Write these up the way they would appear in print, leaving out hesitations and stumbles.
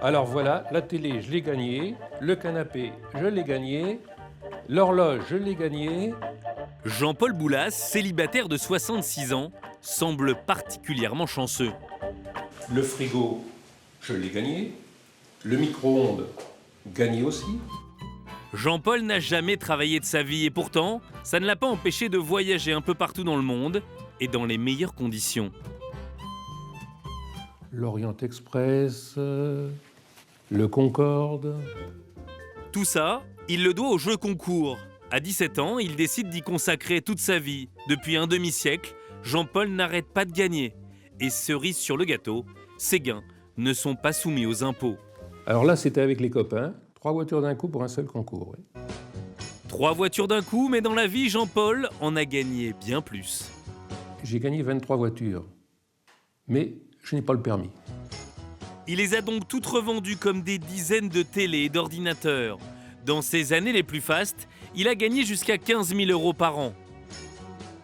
Alors voilà, la télé, je l'ai gagnée, le canapé, je l'ai gagné, l'horloge, je l'ai gagnée. Jean-Paul Boulas, célibataire de 66 ans, semble particulièrement chanceux. Le frigo, je l'ai gagné. Le micro-ondes, gagné aussi. Jean-Paul n'a jamais travaillé de sa vie et pourtant, ça ne l'a pas empêché de voyager un peu partout dans le monde et dans les meilleures conditions. L'Orient Express, le Concorde. Tout ça, il le doit au jeu concours. À 17 ans, il décide d'y consacrer toute sa vie. Depuis un demi-siècle, Jean-Paul n'arrête pas de gagner. Et cerise sur le gâteau, ses gains ne sont pas soumis aux impôts. Alors là, c'était avec les copains. 3 voitures d'un coup pour un seul concours. Oui. 3 voitures d'un coup, mais dans la vie, Jean-Paul en a gagné bien plus. J'ai gagné 23 voitures, mais je n'ai pas le permis. Il les a donc toutes revendues comme des dizaines de télé et d'ordinateurs. Dans ses années les plus fastes, il a gagné jusqu'à 15 000 € par an.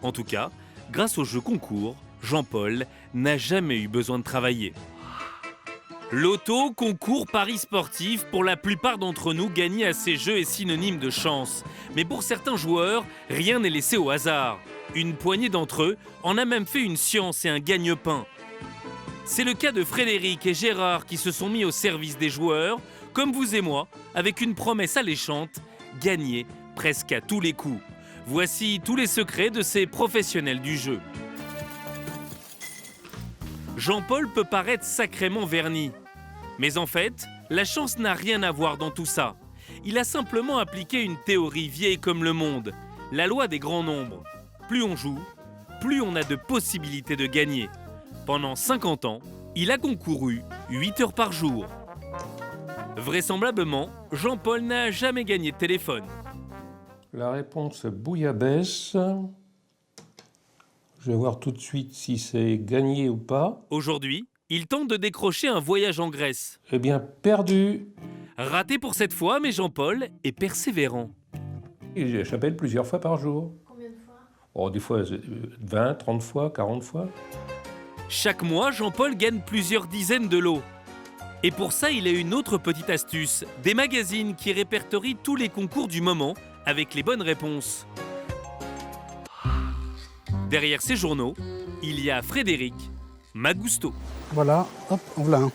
En tout cas, grâce au jeu concours, Jean-Paul n'a jamais eu besoin de travailler. Loto, concours, paris sportifs, pour la plupart d'entre nous, gagner à ces jeux est synonyme de chance. Mais pour certains joueurs, rien n'est laissé au hasard. Une poignée d'entre eux en a même fait une science et un gagne-pain. C'est le cas de Frédéric et Gérard qui se sont mis au service des joueurs, comme vous et moi, avec une promesse alléchante, gagner presque à tous les coups. Voici tous les secrets de ces professionnels du jeu. Jean-Paul peut paraître sacrément verni. Mais en fait, la chance n'a rien à voir dans tout ça. Il a simplement appliqué une théorie vieille comme le monde, la loi des grands nombres. Plus on joue, plus on a de possibilités de gagner. Pendant 50 ans, il a concouru 8 heures par jour. Vraisemblablement, Jean-Paul n'a jamais gagné de téléphone. La réponse bouillabaisse. Je vais voir tout de suite si c'est gagné ou pas. Aujourd'hui, il tente de décrocher un voyage en Grèce. Eh bien, perdu. Raté pour cette fois, mais Jean-Paul est persévérant. J'appelle plusieurs fois par jour. Combien de fois? Oh, des fois 20, 30 fois, 40 fois. Chaque mois, Jean-Paul gagne plusieurs dizaines de lots. Et pour ça, il a une autre petite astuce, des magazines qui répertorient tous les concours du moment avec les bonnes réponses. Derrière ces journaux, il y a Frédéric Magusto. Voilà, hop, en voilà un.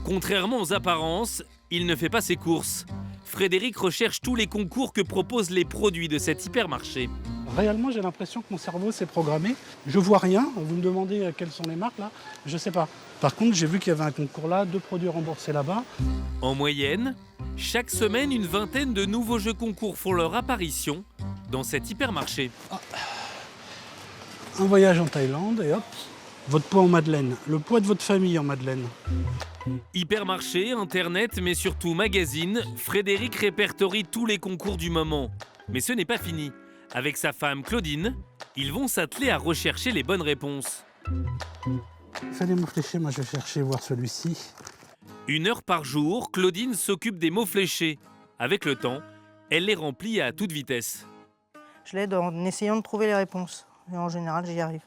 Contrairement aux apparences, il ne fait pas ses courses. Frédéric recherche tous les concours que proposent les produits de cet hypermarché. Réellement, j'ai l'impression que mon cerveau s'est programmé. Je vois rien. Vous me demandez quelles sont les marques là, je sais pas. Par contre, j'ai vu qu'il y avait un concours là, 2 produits remboursés là-bas. En moyenne, chaque semaine, une vingtaine de nouveaux jeux concours font leur apparition dans cet hypermarché. Un voyage en Thaïlande et hop, votre poids en madeleine, le poids de votre famille en madeleine. Hypermarché, internet, mais surtout magazine, Frédéric répertorie tous les concours du moment. Mais ce n'est pas fini. Avec sa femme Claudine, ils vont s'atteler à rechercher les bonnes réponses. Fallait me flécher, moi je vais chercher voir celui-ci. 1 heure par jour, Claudine s'occupe des mots fléchés. Avec le temps, elle les remplit à toute vitesse. Je l'aide en essayant de trouver les réponses. Et en général, j'y arrive.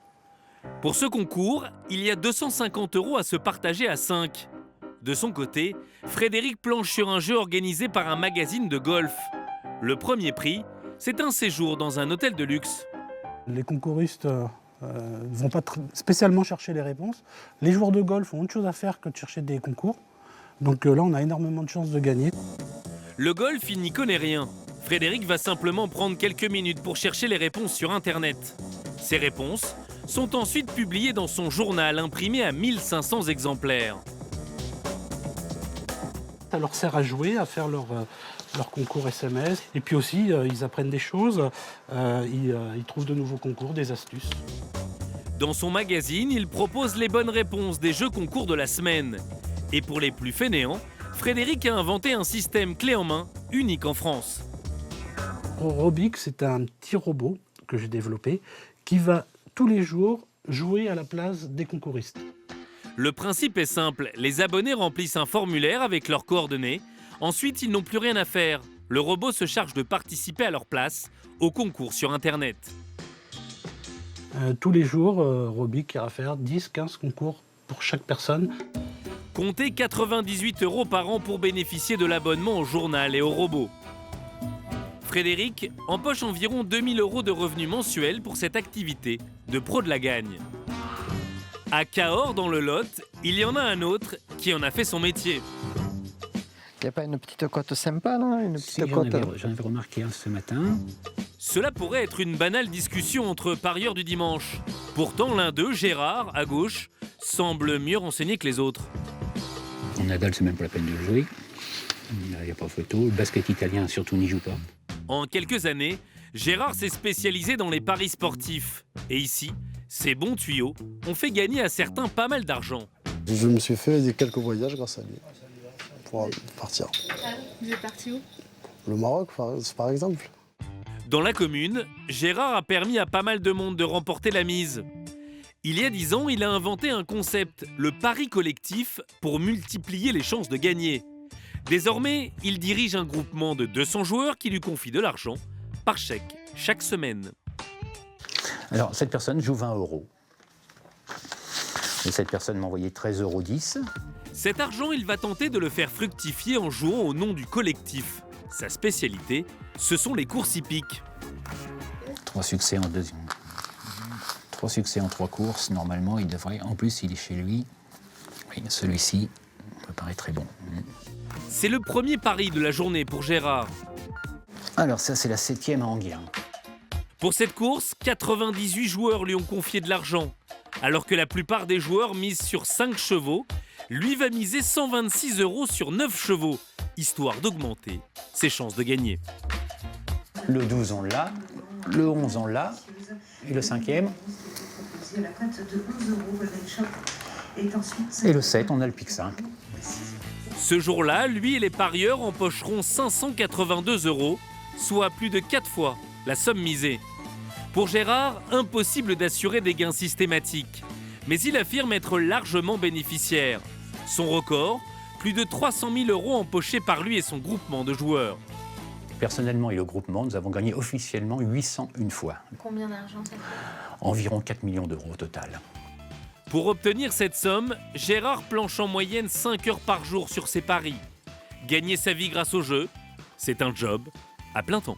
Pour ce concours, il y a 250 € à se partager à 5. De son côté, Frédéric planche sur un jeu organisé par un magazine de golf. Le premier prix, c'est un séjour dans un hôtel de luxe. Les concouristes ne vont pas spécialement chercher les réponses. Les joueurs de golf ont autre chose à faire que de chercher des concours. Donc là, on a énormément de chances de gagner. Le golf, il n'y connaît rien. Frédéric va simplement prendre quelques minutes pour chercher les réponses sur Internet. Ces réponses sont ensuite publiées dans son journal imprimé à 1500 exemplaires. Ça leur sert à jouer, à faire leur concours SMS. Et puis aussi, ils apprennent des choses, ils trouvent de nouveaux concours, des astuces. Dans son magazine, il propose les bonnes réponses des jeux concours de la semaine. Et pour les plus fainéants, Frédéric a inventé un système clé en main unique en France. Robic, c'est un petit robot que j'ai développé qui va tous les jours jouer à la place des concouristes. Le principe est simple, les abonnés remplissent un formulaire avec leurs coordonnées. Ensuite, ils n'ont plus rien à faire. Le robot se charge de participer à leur place au concours sur Internet. Tous les jours, Robic ira faire 10-15 concours pour chaque personne. Comptez 98 € par an pour bénéficier de l'abonnement au journal et au robot. Frédéric empoche environ 2000 € de revenus mensuels pour cette activité de pro de la gagne. À Cahors, dans le Lot, il y en a un autre qui en a fait son métier. Il n'y a pas une petite cote sympa, là, une petite cote. J'en avais remarqué un ce matin. Cela pourrait être une banale discussion entre parieurs du dimanche. Pourtant, l'un d'eux, Gérard, à gauche, semble mieux renseigné que les autres. Nadal, c'est même pas la peine de le jouer. Il n'y a pas photo. Le basket italien, surtout, n'y joue pas. En quelques années, Gérard s'est spécialisé dans les paris sportifs. Et ici, ses bons tuyaux ont fait gagner à certains pas mal d'argent. Je me suis fait quelques voyages grâce à lui pour partir. Vous êtes parti où? Le Maroc, par exemple. Dans la commune, Gérard a permis à pas mal de monde de remporter la mise. Il y a 10 ans, il a inventé un concept, le pari collectif, pour multiplier les chances de gagner. Désormais, il dirige un groupement de 200 joueurs qui lui confient de l'argent par chèque chaque semaine. Alors, cette personne joue 20 €. Et cette personne m'a envoyé 13,10 €. Cet argent, il va tenter de le faire fructifier en jouant au nom du collectif. Sa spécialité, ce sont les courses hippiques. 3 succès en 3 succès en 3 courses. Normalement, il devrait... En plus, il est chez lui. Oui, celui-ci me paraît très bon. C'est le premier pari de la journée pour Gérard. Alors, ça, c'est la 7e à Anguien. Pour cette course, 98 joueurs lui ont confié de l'argent. Alors que la plupart des joueurs misent sur 5 chevaux, lui va miser 126 € sur 9 chevaux, histoire d'augmenter ses chances de gagner. Le 12, on l'a. Le 11, on l'a. Et le 5e. Et le 7, on a le pic 5. Ce jour-là, lui et les parieurs empocheront 582 €, soit plus de 4 fois la somme misée. Pour Gérard, impossible d'assurer des gains systématiques. Mais il affirme être largement bénéficiaire. Son record, plus de 300 000 € empochés par lui et son groupement de joueurs. Personnellement et le groupement, nous avons gagné officiellement 801 fois. Combien d'argent ça fait? Environ 4 millions d'euros au total. Pour obtenir cette somme, Gérard planche en moyenne 5 heures par jour sur ses paris. Gagner sa vie grâce au jeu, c'est un job à plein temps.